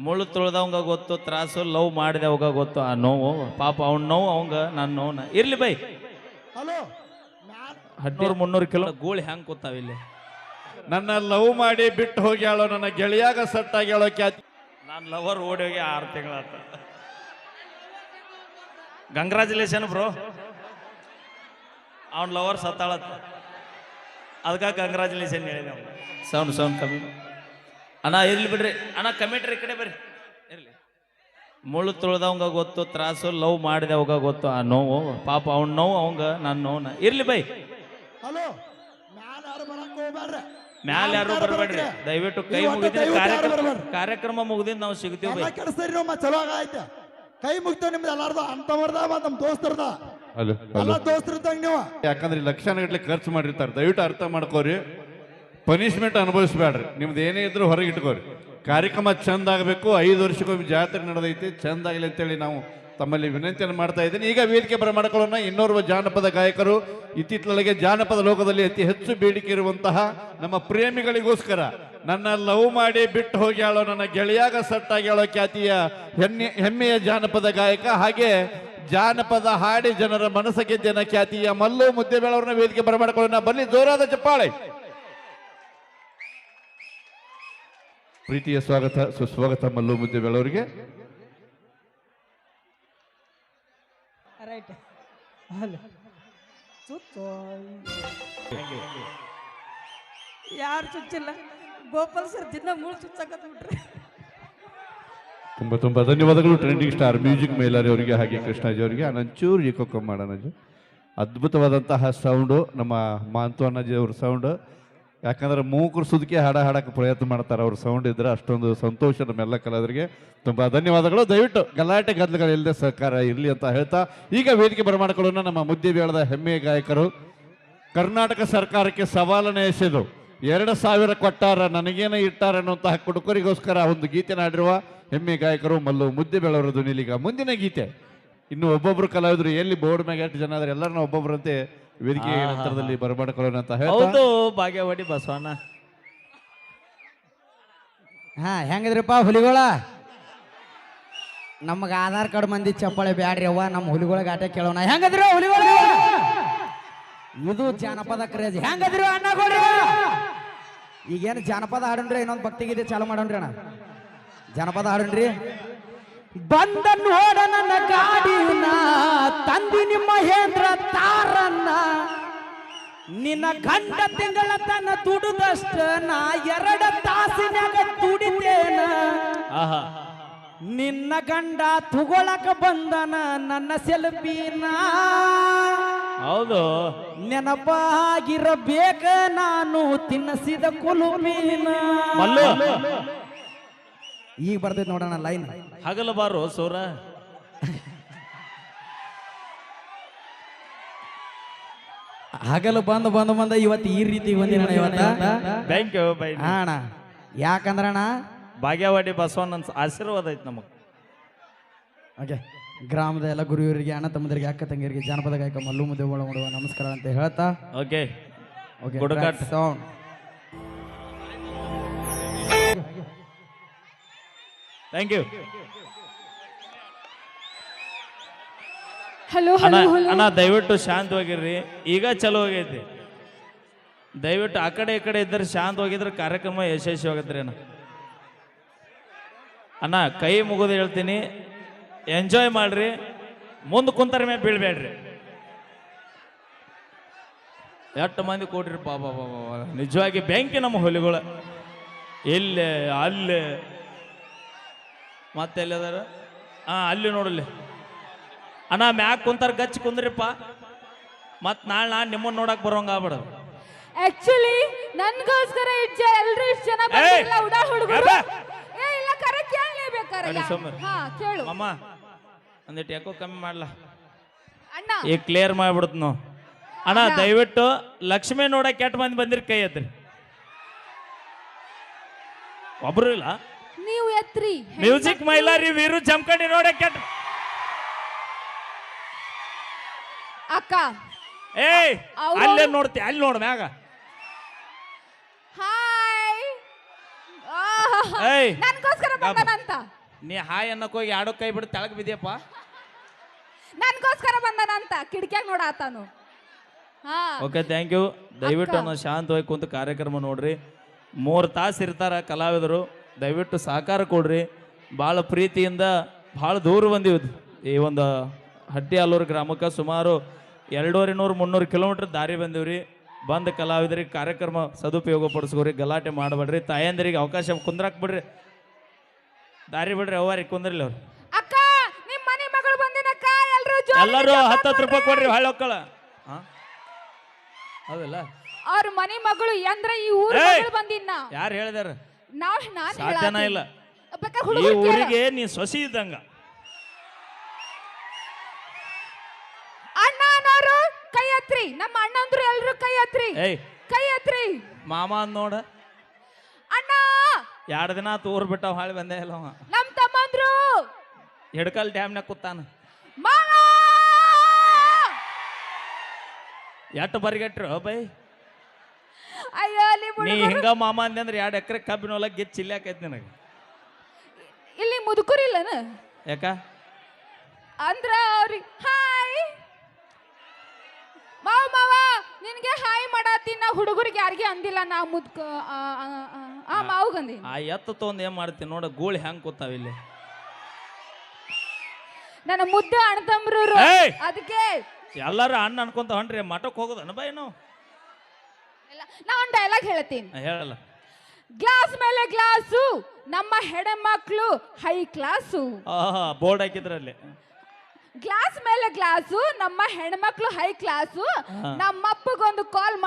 ಮುಳ್ಳು ತುಳ್ದವಂಗ ಗೊತ್ತು ತ್ರಾಸು, ಲವ್ ಮಾಡಿದವಾಗ ಗೊತ್ತು ಆ ನೋವು. ಪಾಪ ಅವ್ನ ನೋವು ಅವಂಗ ನನ್ನ ನೋವು ಇರ್ಲಿ ಬೈ. ಹಲೋ 100-300 ಕಿಲೋ ಗೋಳಿ ಹೆಂಗ್ ಕೂತಾವ ಇಲ್ಲಿ. ನನ್ನ ಲವ್ ಮಾಡಿ ಬಿಟ್ಟು ಹೋಗ್ಯಾಳೋ, ನನ್ನ ಗೆಳೆಯಾಗ ಸೆಟ್ ಆಗ್ಯಾಳೋ ಖ್ಯಾತಿ. ನಾನು ಲವರ್ ಓಡಿ ಹೋಗಿ 6 ತಿಂಗಳಾತ. Congratulation bro. ಅವ್ನ ಲವರ್ ಸತ್ತಾಳತ್ತ, ಅದಕ್ಕೆ ಕಂಗ್ರಾಚುಲೇಷನ್ ಹೇಳಿದೆ. ಸೌಂಡ್ ಕಮ್ಮಿ ಅಣ್ಣ. ಇರ್ಲಿ ಬಿಡ್ರಿ ಅಣ್ಣ, ಕಮೆಂಟ್ರಿ ಈ ಕಡೆ ಬರ್ರಿ. ಇರ್ಲಿ. ಮುಳ್ಳು ತುಳ್ದವಂಗ ಗೊತ್ತು ತ್ರಾಸು, ಲವ್ ಮಾಡಿದವಾಗ ಗೊತ್ತು ಆ ನೋವು. ಪಾಪ ಅವ್ನ ನೋವು ಅವಂಗ ನನ್ನ ನೋವು ಇರ್ಲಿ ಬೈ. ಹಲೋ ಮ್ಯಾಲ ಯಾರು ಬರಕ್ ಹೋಗ್ಬೇಡ್ರಿ, ಮ್ಯಾಲ ಯಾರು ಬರಬೇಡ್ರಿ ದಯವಿಟ್ಟು. ಕೈ ಮುಗಿದ್ರೆ ಕಾರ್ಯಕ್ರಮ ಮುಗಿದಿಂದ ನಾವು ಸಿಗ್ತೀವಿ ಬೈ. ಕೆಡಿಸ್ತೀರಿ ನೀವು ಚಲೋ ಆಗೈತೆ. ಕೈ ಮುಗಿತೇವೆ ನಿಮ್ದು ಎಲ್ಲಾರ್ದು ಅಂತ ಮರ್ದ ನಮ್ಮ ದೋಸ್ತರ್ದ ಹಲೋ ಎಲ್ಲ ದೋಸ್ತರಿದ್ದಂಗ ನೀವು. ಯಾಕಂದ್ರೆ ಲಕ್ಷಾನುಗಟ್ಲೆ ಖರ್ಚು ಮಾಡಿರ್ತಾರೆ, ದಯವಿಟ್ಟು ಅರ್ಥ ಮಾಡ್ಕೋರಿ. ಪನಿಷ್ಮೆಂಟ್ ಅನುಭವಿಸ್ಬೇಡ್ರಿ. ನಿಮ್ದು ಏನೇ ಇದ್ರು ಹೊರಗೆ ಇಟ್ಕೋರಿ. ಕಾರ್ಯಕ್ರಮ ಚಂದ ಆಗಬೇಕು. 5 ವರ್ಷಕ್ಕೊಮ್ಮೆ ಜಾತ್ರೆ ನಡೆದೈತಿ, ಚಂದ ಆಗಲಿ ಅಂತೇಳಿ ನಾವು ತಮ್ಮಲ್ಲಿ ವಿನಂತಿಯನ್ನು ಮಾಡ್ತಾ ಇದ್ದೀನಿ. ಈಗ ವೇದಿಕೆ ಬರಮಾಡ್ಕೊಳ್ಳೋಣ ಇನ್ನೋರ್ವ ಜಾನಪದ ಗಾಯಕರು. ಇತ್ತೀಚೆಗೆ ಜಾನಪದ ಲೋಕದಲ್ಲಿ ಅತಿ ಹೆಚ್ಚು ಬೇಡಿಕೆ ಇರುವಂತಹ ನಮ್ಮ ಪ್ರೇಮಿಗಳಿಗೋಸ್ಕರ ನನ್ನ ಲವ್ ಮಾಡಿ ಬಿಟ್ಟು ಹೋಗ್ಯಾಳೋ, ನನ್ನ ಗೆಳೆಯಾಗ ಸೆಟ್ ಆಗ್ಯಾಳೋ ಖ್ಯಾತಿಯ ಹೆಮ್ಮೆಯ ಜಾನಪದ ಗಾಯಕ, ಹಾಗೆ ಜಾನಪದ ಹಾಡಿ ಜನರ ಮನಸ್ಸ ಗೆದ್ದಿನ ಖ್ಯಾತಿಯ ಮಲ್ಲು ಮುದ್ದೇಬೇಳವ್ರನ್ನ ವೇದಿಕೆ ಬರಮಾಡ್ಕೊಳ್ಳೋಣ. ಬನ್ನಿ, ಜೋರಾದ ಚಪ್ಪಾಳೆ. ಪ್ರೀತಿಯ ಸ್ವಾಗತ, ಸುಸ್ವಾಗತ ಮಲ್ಲು ಮುದ್ದೇಬೇಳವರಿಗೆ. ಯಾರು ಚುಚ್ಚಿಲ್ಲ, ಗೋಪಾಲ್ ಸರ್ ದಿನ ಮೂಳು ಚುಚ್ಚಾಕತ್ ಬಿಟ್ರಿ. ತುಂಬಾ ಧನ್ಯವಾದಗಳು ಟ್ರೆಂಡಿಂಗ್ ಸ್ಟಾರ್ ಮ್ಯೂಸಿಕ್ ಮೇಲಾರಿ ಅವರಿಗೆ, ಹಾಗೆ ಕೃಷ್ಣಾಜಿ ಅವರಿಗೆ. ಅನಂಚೂರು ಏಕೋ ಮಾಡೋಣಜಿ. ಅದ್ಭುತವಾದಂತಹ ಸೌಂಡು ನಮ್ಮ ಮಾಂತು ಅಣ್ಣಜಿ ಅವ್ರ ಸೌಂಡು. ಯಾಕಂದ್ರೆ ಮೂಕರು ಸುದಕ್ಕೆ ಹಾಡಕ್ಕೆ ಪ್ರಯತ್ನ ಮಾಡ್ತಾರೆ. ಅವ್ರ ಸೌಂಡ್ ಇದ್ರೆ ಅಷ್ಟೊಂದು ಸಂತೋಷ ನಮ್ಮೆಲ್ಲ ಕಲಾವಿದರಿಗೆ. ತುಂಬ ಧನ್ಯವಾದಗಳು. ದಯವಿಟ್ಟು ಗಲಾಟೆ ಗದ್ದಲಗಳಿಲ್ಲದೆ ಸಹಕಾರ ಇರಲಿ ಅಂತ ಹೇಳ್ತಾ ಈಗ ವೇದಿಕೆ ಬರಮಾಡಿಕೊಳ್ಳೋಣ ನಮ್ಮ ಮುದ್ದೇಬೇಳದ ಹೆಮ್ಮೆಯ ಗಾಯಕರು. ಕರ್ನಾಟಕ ಸರ್ಕಾರಕ್ಕೆ ಸವಾಲನ್ನು ಎಸೆದು 2,000 ಕೊಟ್ಟಾರ, ನನಗೇನ ಇಟ್ಟಾರ ಅನ್ನುವಂತಹ ಕುಡುಕರಿಗೋಸ್ಕರ ಒಂದು ಗೀತೆ ಹಾಡಿರುವ ಹೆಮ್ಮೆ ಗಾಯಕರು ಮಲ್ಲು ಮುದ್ದೇಬೇಳವರ ಧ್ವನಿಲಿ ಈಗ ಮುಂದಿನ ಗೀತೆ. ಇನ್ನು ಒಬ್ಬೊಬ್ರು ಕಲಾವಿದರು ಎಲ್ಲಿ ಬೋರ್ಡ್ ಮ್ಯಾಗ 8 ಜನ ಆದ್ರೆ ಎಲ್ಲರನ್ನ ಒಬ್ಬೊಬ್ರಂತೆ ವೇದಿಕೆ ನಂತರದಲ್ಲಿ ಬರಮಾಡಿಕೊಳ್ಳೋಣ ಅಂತ ಹೌದು. ಭಾಗ್ಯವಾಡಿ ಬಸವಣ್ಣ ಹೆಂಗಿದ್ರಪ್ಪ ಹುಲಿಗೋಳ? ನಮಗ ಆಧಾರ್ ಕಾರ್ಡ್ ಮಂದಿ ಚಪ್ಪಾಳೆ ಬ್ಯಾಡ್ರಿ ಅವ್ವ, ನಮ್ಮ ಹುಲಿಗೋಳ ಆಟ ಕೇಳೋಣ. ಹೆಂಗದ್ರು ಹುಲಿಗೋಳ? ಇದು ಜಾನಪದ ಕ್ರೇಜ್. ಹೆಂಗದ್ರು ಅಣ್ಣ ಕೊಡ್ರಿ? ಈಗೇನು ಜಾನಪದ ಹಾಡನ್ರಿ, ಇನ್ನೊಂದು ಭಕ್ತಿಗೀತೆ ಚಾಲು ಮಾಡೋಣ್ರಿ ಅಣ್ಣ. ಜಾನಪದ ಹಾಡನ್ರಿ. ಬಂದ ನೋಡ ನನ್ನ ಗಾಡಿನ ತಂದಿ ನಿಮ್ಮ ಮಹೇಂದ್ರ ತಾರನ್ನ, ನಿನ್ನ ಗಂಡ ತಿಂಗಳ ತನ್ನ ದುಡುದಷ್ಟ ನಾ 2 ತಾಸಿನಾಗ ದುಡಿತೇನ. ನಿನ್ನ ಗಂಡ ತುಗೊಳಕ ಬಂದನ ನನ್ನ ಸೆಲ್ಫಿನ. ಹೌದು, ನೆನಪಾಗಿರಬೇಕ ನಾನು ತಿನ್ನಸಿದ ಕುಲುಮೀನ. ಈಗ ಬರ್ತೈತಿ ನೋಡೋಣ ಲೈನ್. ಹಗಲು ಬಾರು ಸೋರ. ಹಗಲು ಬಂದ ಇವತ್ತು ಈ ರೀತಿ ಬಂದಿನ ಇವತ್ತ. ಥ್ಯಾಂಕ್ ಯು ಬೈ ಅಣ್ಣ. ಯಾಕಂದ್ರಣ್ಣ ಭಾಗ್ಯವಾಡಿ ಬಸವಣ್ಣ ಆಶೀರ್ವಾದ ಐತಿ ನಮಗ್. ಓಕೆ, ಗ್ರಾಮದ ಎಲ್ಲ ಗುರುವರಿಗೆ, ಅಣ್ಣ ತಮ್ಮದರಿಗೆ, ಅಕ್ಕ ತಂಗಿಯರಿಗೆ ಜಾನಪದ ಗಾಯಕ ಮಲ್ಲು ಮುದ್ದೇಬೇಳ ಮಾಡುವ ನಮಸ್ಕಾರ ಅಂತ ಹೇಳ್ತಾ ಓಕೆ ಓಕೆ ಗುಡುಕಾಟ್ ಸೌಂಡ್. Thank you. ಹಲೋ ಅಣ್ಣ ದಯವಿಟ್ಟು ಶಾಂತವಾಗಿರ್ರಿ. ಈಗ ಚಲೋ ಆಗೈತಿ. ದಯವಿಟ್ಟು ಆ ಕಡೆ ಈ ಕಡೆ ಇದ್ದರೆ ಶಾಂತವಾಗಿದ್ರೆ ಕಾರ್ಯಕ್ರಮ ಯಶಸ್ವಿಯಾಗತ್ರಿ ಅಣ್ಣ. ಅಣ್ಣ ಕೈ ಮುಗಿದು ಹೇಳ್ತೀನಿ, ಎಂಜಾಯ್ ಮಾಡ್ರಿ. ಮುಂದೆ ಕುಂತರ ಮೇಲೆ ಬೀಳ್ಬೇಡ್ರಿ. 8 ಮಂದಿ ಕೊಡ್ರಿ ಪಾಪ. ನಿಜವಾಗಿ ಬೆಂಕಿ ನಮ್ಮ ಹುಲಿಗಳು. ಇಲ್ಲೇ ಅಲ್ಲೇ ಮತ್ತೆ ಎಲ್ಲಿದಾರ? ಅಲ್ಲಿ ನೋಡಲ್ಲಿ ಅಣ್ಣ ಮ್ಯಾಕ್ ಕುಂತಾರ, ಗಚ್ಚಿ ಕುಂದ್ರಿಪ್ಪ. ಮತ್ ನಾಳೆ ನಾನು ನಿಮ್ಮನ್ನ ನೋಡಕ್ ಬರೋಂಗ ಆಗ್ಬಿಡೋದು. ಆಕ್ಚುಲಿ ನನ್ಗೋಸ್ಕರ ಎಲ್ರು ಇಷ್ಟು ಜನ ಬಂದಿಲ್ಲ, ಉಡಾ ಹುಡುಗರು. ಇಲ್ಲ ಕರೆ ಕೇಳಲೇಬೇಕಾರೆ. ಹಾ ಕೇಳು ಅಮ್ಮ, ಒಂದಿಟ್ಟು ಯಾಕೋ ಕಮ್ಮಿ ಮಾಡ್ಲ ಅಣ್ಣ. ಈಗ ಕ್ಲಿಯರ್ ಮಾಡ್ಬಿಡುತ್ತ ನಾವು. ಅಣ್ಣ ದಯವಿಟ್ಟು ಲಕ್ಷ್ಮಿ ನೋಡಕ್ 8 ಮಂದಿ ಬಂದಿರಿ, ಕೈ ಎತ್ರಿ. ಒಬ್ರು ಇಲ್ಲ. ನೀವು ಎತ್ರಿ. ಮ್ಯೂಸಿಕ್ ಮೈಲಾರಿ ವೀರು ಜಮಖಂಡಿ ನೋಡಕ್ ಅಕ್ಕ. ಏಯ್ ಅಲ್ಲೇ ನೋಡ್ತಿ, ಅಲ್ಲಿ ನೋಡ ಮ್ಯಾಗ. ಹಾಯ್. ಏಯ್ ನನ್ಗೋಸ್ಕರ ಬಂದನಂತ. ನೀ ಹಾಯ್ ಅನ್ನಕ್ ಹೋಗಿ ಯಾಡೋ ಕೈ ಬಿಟ್ಟು ತೆಳಗ್ ಬಿದ್ಯಪ್ಪ. ನನ್ಗೋಸ್ಕರ ಬಂದನಂತ ಕಿಟಕಿಯಾಗ ನೋಡಾತಾನು. ಹಾ ಓಕೆ ಥ್ಯಾಂಕ್ ಯು. ದಯವಿಟ್ಟು ನಾವು ಶಾಂತವಾಗಿ ಕುಂತು ಕಾರ್ಯಕ್ರಮ ನೋಡ್ರಿ. 3 ತಾಸು ಇರ್ತಾರ ಕಲಾವಿದರು. ದಯವಿಟ್ಟು ಸಹಕಾರ ಕೊಡ್ರಿ. ಭಾಳ ಪ್ರೀತಿಯಿಂದ ಭಾಳ ದೂರ ಬಂದೀವಿ. ಈ ಒಂದು ಹಟ್ಟಿಯಾಲೂರು ಗ್ರಾಮಕ್ಕೆ ಸುಮಾರು 200-300 ಕಿಲೋಮೀಟ್ರ್ ದಾರಿ ಬಂದೀವ್ರಿ. ಬಂದ ಕಲಾವಿದರಿಗೆ ಕಾರ್ಯಕ್ರಮ ಸದುಪಯೋಗ ಪಡಿಸ್ಕೋರಿ. ಗಲಾಟೆ ಮಾಡಬೇಡ್ರಿ. ತಾಯಂದಿರಿಗೆ ಅವಕಾಶ ಕುಂದ್ರಾಕ್ ಬಿಡ್ರಿ. ದಾರಿ ಬಿಡ್ರಿ. ಅವ್ರಿಗೆ ಕುಂದ್ರಿಲ್ಲ ಅವ್ರು. ಅಕ್ಕ ನಿಮ್ ಮನೆ ಮಗಳು ಬಂದಿನಕ್ಕ. ಎಲ್ಲರೂ 10 ರೂಪಾಯಿ ಕೊಡ್ರಿ. ಹೊಳ್ಳಿ ಹೋಗ್ಕಳ. ಹೌದಲ್ಲ ಅವ್ರ ಮನೆ ಮಗಳು ಅಂದ್ರೆ ಈ ಊರ ಮಗಳು ಬಂದಿನ್ನ. ಯಾರು ಹೇಳಿದಾರ? ನಾನು ಸಾಧ್ಯನ ಇಲ್ಲ. ಈ ಊರಿಗೆ ನೀ ಸೊಸಿ ಇದ್ದಂಗ. ಅಣ್ಣನವರು ಕೈ ಎತ್ರಿ. ನಮ್ಮ ಅಣ್ಣಂದ್ರು ಎಲ್ರು ಕೈ ಎತ್ರಿ. ಕೈ ಎತ್ರಿ. ಮಾಮ ಅಂದ್ ನೋಡ. ಅಣ್ಣ 2 ದಿನ ಆತು ಊರ್ ಬಿಟ್ಟ ಹಾಳಿ ಬಂದೇ ಇಲ್ಲ ಅವ. ನಮ್ ತಮ್ಮಂದ್ರು ಹಿಡ್ಕಲ್ ಡ್ಯಾಮ್ನಾಗ ಕೂತಾನ. ಮಾಮ ಎಟ್ಟು ಬರಿಗಟ್ರು ಬೈ. ಅಯ್ಯೋ ನೀ ಹಿಂಗ ಮಾಮ ಅಂದೆ ಅಂದ್ರೆ 2 ಎಕರೆ ಕಬ್ಬಿನ ಹೊಲ ಗೆದ್ದು ಚಿಲ್ಲಾಕೈತಿ ನನಗೆ. ಇಲ್ಲಿ ಮುದುಕರಿಲ್ಲನ? ಯಾಕ ಅಂದ್ರ ಅವ್ರಿಗೆ ಹಾಯ್ ಮಾವ ನಿನ್ಗೆ ಹಾಯ್ ಮಾಡತ್ತೀನಿ. ನಾ ಹುಡುಗರಿಗೆ ಯಾರಿಗೆ ಅಂದಿಲ್ಲ. ನಾ ಮುದ್ಕ ಮಾವುಗಂದಿ. ಆ ಎತ್ತು ತೊಂದ್ ಏನ್ ಮಾಡ್ತೀನಿ ನೋಡ. ಗೂಳಿ ಹೆಂಗ್ ಕೂತಾವ ಇಲ್ಲಿ. ನನ್ನ ಮುದ್ದೆ ಅಣ್ತಂಬ್ರು. ಅದಕ್ಕೆ ಎಲ್ಲಾರು ಅಣ್ಣ ಅನ್ಕೊಂತ ಹೊಂಟ್ರಿ. ಮಠಕ್ಕೆ ಹೋಗೋದನ ಬೈ ನಾವು. ನಾ ಒಂದು ಡೈಲಾಗ್ ಹೇಳ್ತೀನಿ. ಹೇಳಲ್ಲ. ಗ್ಲಾಸ್ ಮೇಲೆ ಗ್ಲಾಸು ನಮ್ಮ ಹೆಣ್ಮಕ್ಳು ಹೈ ಕ್ಲಾಸು. ಬೋರ್ಡ್ ಹಾಕಿದ್ರಲ್ಲಿ. ಗ್ಲಾಸ್ ಮೇಲೆ ಗ್ಲಾಸು ನಮ್ಮ ಹೆಣ್ಮಕ್ಳು ಹೈ ಕ್ಲಾಸು. ನಮ್ಮಪ್ಪಗೊಂದು ಕಾಲ್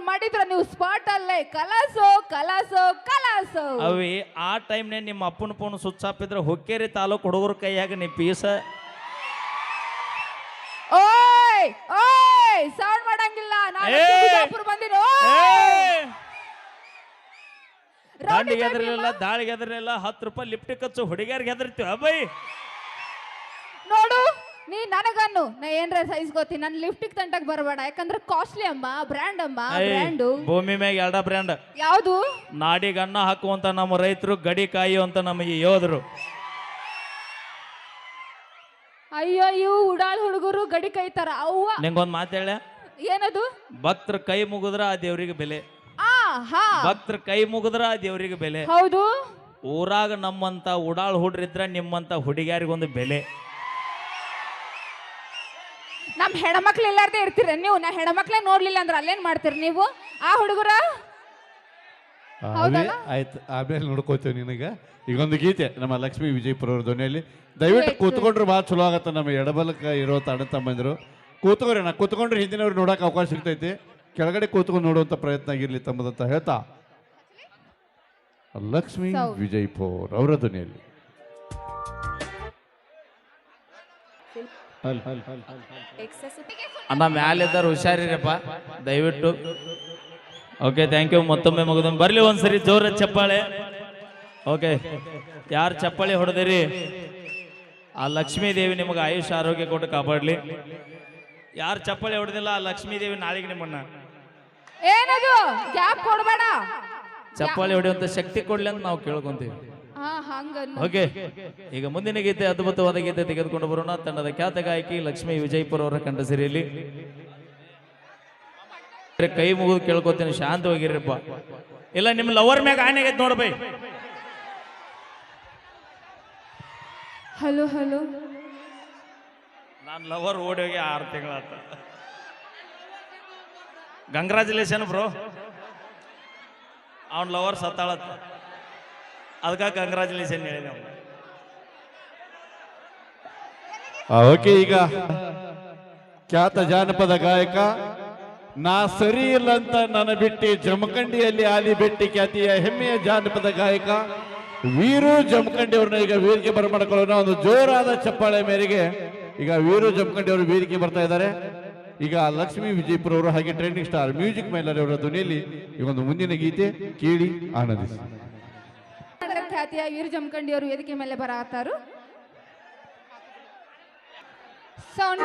ಮಾಡಿದ್ರ ನೀವು ಸ್ಪಾಟ್ ಅಲ್ಲೇ ಕಲಾಸು ಕಲಾಸು ಕಲಾಸು. ಅವಿ ಆ ಟೈಮ್ನೇ ನಿಮ್ಮ ಅಪ್ಪನ ಫೋನ್ ಸ್ವಿಚ್ ಆಫ್ ಇದ್ರೆ ಹುಕ್ಕೇರಿ ತಾಲೂಕು ಹುಡುಗರ ಕೈಯಾಗ ನೀ ಪೀಸ. ಓಯ್ ಓಯ್ ಸೌಂಡ್ ಮಾಡಂಗಿಲ್ಲ. ನಾನು ಬಂದಿನ ದಂಡಿಗೆ ಎದರ್ಲಿಲ್ಲ, ದಾಳಿಗೆ ಎದರ್ಲಿಲ್ಲ. 10 ರೂಪಾಯಿ ಲಿಫ್ಟ್ ಖರ್ಚು ಹುಡುಗಿಯರ್ಗೆ ಹೆದರ್ತೀವಿ ಅಬ್ಬೈ. ನೋಡು ನೀ ನನಗನ್ನು ನಾ ಏನ್ರ ಸೈಜ್ ಗೊತ್ತಿ. ನನ್ ಲಿಫ್ಟಿಗೆ ತಂಟಕ್ ಬರಬೇಡ. ಯಾಕಂದ್ರೆ ಕಾಸ್ಟ್ಲಿ ಅಮ್ಮ, ಬ್ರ್ಯಾಂಡ್ ಅಮ್ಮ. ಬ್ರ್ಯಾಂಡು ಭೂಮಿ ಮ್ಯಾಗ 2 ಬ್ರ್ಯಾಂಡ್. ಯಾವುದು? ನಾಡಿಗೆ ಅನ್ನ ಹಾಕುವಂತ ನಮ್ಮ ರೈತರು, ಗಡಿ ಕಾಯುವಂತ ನಮ್ಮ ಈ ಯೋಧರು. ಅಯ್ಯೋ ಇವು ಉಡಾಳ್ ಹುಡುಗರು ಗಡಿ ಕೈತಾರ. ಅವ್ವ ನಿಂಗೊಂದ್ ಮಾತು ಹೇಳ. ಏನದು? ಭಕ್ತರ ಕೈ ಮುಗಿದ್ರ ಆ ದೇವ್ರಿಗೆ ಬೆಲೆ. ಭಕ್ತರ ಕೈ ಮುಗಿದ್ರ ಆ ದೇವ್ರಿಗೆ ಬೆಲೆ. ಹೌದು. ಊರಾಗ ನಮ್ಮಂತ ಉಡಾಳ್ ಹುಡ್ರಿದ್ರ ನಿಮ್ಮಂತ ಹುಡುಗಿಯಾರಿಗೊಂದು ಬೆಲೆ. ನಮ್ ಹೆಣ್ಮಕ್ಳು ಎಲ್ಲಾರ್ದೇ ಇರ್ತೀರ ನೀವು. ನಾ ಹೆಣ್ಮಕ್ಳೇ ನೋಡ್ಲಿಲ್ಲ ಅಂದ್ರೆ ಅಲ್ಲೇನ್ ಮಾಡ್ತೀರಿ ನೀವು? ಆ ಹುಡುಗರ ಆಯ್ತು, ಆಮೇಲೆ ನೋಡ್ಕೋತೇವೆ ನಿನಗ. ಈಗೊಂದು ಗೀತೆ ನಮ್ಮ ಲಕ್ಷ್ಮೀ ವಿಜಯಪುರ ಅವ್ರ ಧ್ವನಿಯಲ್ಲಿ. ದಯವಿಟ್ಟು ಕೂತ್ಕೊಂಡ್ರೆ ಭಾಳ ಚಲೋ ಆಗತ್ತ. ನಮ್ಮ ಎಡಬಲಕ ಇರೋ ಅಣ್ಣ ತಮ್ಮಂದಿರು ಕೂತ್ಕೊರಿ. ನಾ ಕೂತ್ಕೊಂಡ್ರೆ ಹಿಂದಿನವ್ರು ನೋಡಕ್ಕೆ ಅವಕಾಶ ಸಿಗ್ತೈತಿ. ಕೆಳಗಡೆ ಕೂತ್ಕೊಂಡು ನೋಡುವಂತ ಪ್ರಯತ್ನ ಆಗಿರ್ಲಿ ತಮ್ಮದಂತ ಹೇಳ್ತಾ ಲಕ್ಷ್ಮೀ ವಿಜಯಪುರ ಅವರ ಧ್ವನಿಯಲ್ಲಿ. ಅಣ್ಣ ಮ್ಯಾಲಿದ್ದಾರ ಹುಷಾರಿರಪ್ಪ ದಯವಿಟ್ಟು. Okay thank you. ಮತ್ತೊಮ್ಮೆ ಮಗದೊಮ್ಮೆ ಬರ್ಲಿ ಒಂದ್ಸರಿ ಜೋರ ಚಪ್ಪಾಳೆ. ಓಕೆ ಯಾರು ಚಪ್ಪಾಳೆ ಹೊಡೆದಿರಿ ಆ ಲಕ್ಷ್ಮೀ ದೇವಿ ನಿಮಗೆ ಆಯುಷ್ ಆರೋಗ್ಯ ಕೊಟ್ಟು ಕಾಪಾಡ್ಲಿ. ಯಾರು ಚಪ್ಪಾಳೆ ಹೊಡೆದಿಲ್ಲ ಆ ಲಕ್ಷ್ಮೀ ದೇವಿ ನಾಳೆಗೆ ನಿಮ್ಮನ್ನ ಏನದು ಗ್ಯಾಪ್ ಕೊಡಬೇಡ. ಚಪ್ಪಾಳೆ ಹೊಡೆಯುವಂತ ಶಕ್ತಿ ಕೊಡ್ಲಿ ಅಂತ ನಾವು ಕೇಳ್ಕೊಂತೀವಿ. ಓಕೆ ಈಗ ಮುಂದಿನ ಗೀತೆ ಅದ್ಭುತವಾದ ಗೀತೆ ತೆಗೆದುಕೊಂಡು ಬರೋಣ. ತಂಡದ ಖ್ಯಾತ ಗಾಯಕಿ ಲಕ್ಷ್ಮೀ ವಿಜಯಪುರ ಅವರ ಕಂಠ ಸಿರಿಯಲ್ಲಿ. ಕೈ ಮುಗಿದು ಕೇಳ್ಕೊತೀನಿ ಶಾಂತವಾಗಿರಪ್ಪ. ಇಲ್ಲ ನಿಮ್ಮ ಲವರ್ ಮ್ಯಾಗ ಆನೆ ಆಗೈತೆ ನೋಡ್ಬೈ. Hello hello. ನಾನು ಲವರ್ ಓಡಿ ಹೋಗಿ 6 ತಿಂಗಳಾತ. Congratulation bro. ಅವನ್ ಲವರ್ ಸತ್ತಾಳತ್ತ. ಅದಕ್ಕೆ ಕಂಗ್ರಾಚುಲೇಷನ್ ಹೇಳಿದೆ. ಓಕೆ ಈಗ ಖ್ಯಾತ ಜಾನಪದ ಗಾಯಕ ನಾ ಸರಿ ಇಲ್ಲ ಅಂತ ನನ್ನ ಬಿಟ್ಟಿ ಜಮಖಂಡಿಯಲ್ಲಿ ಆಲಿ ಬೆಟ್ಟಿ ಖ್ಯಾತಿಯ ಹೆಮ್ಮೆಯ ಜಾನಪದ ಗಾಯಕ ವೀರು ಜಮಖಂಡಿ ಅವ್ರನ್ನ ಈಗ ವೇದಿಕೆ ಬರಮಾಡಿಕೊಳ್ಳೋಣ. ಒಂದು ಜೋರಾದ ಚಪ್ಪಾಳೆ ಮೇರೆಗೆ ಈಗ ವೀರು ಜಮಖಂಡಿ ಅವರು ವೇದಿಕೆ ಬರ್ತಾ ಇದ್ದಾರೆ. ಈಗ ಲಕ್ಷ್ಮೀ ವಿಜಯಪುರ ಅವರು ಹಾಗೆ ಟ್ರೆಂಡಿಂಗ್ ಸ್ಟಾರ್ ಮ್ಯೂಸಿಕ್ ಮೇಲರ್ ಅವರ ಧ್ವನಿಯಲ್ಲಿ ಈ ಒಂದು ಮುಂದಿನ ಗೀತೆ ಕೇಳಿ ಆನಂದಿಸಿ. ಖ್ಯಾತಿಯ ವೀರು ಜಮಖಂಡಿ ಅವರು ವೇದಿಕೆ ಮೇಲೆ ಬರತ್ತಾರು. ಸೌಂಡ್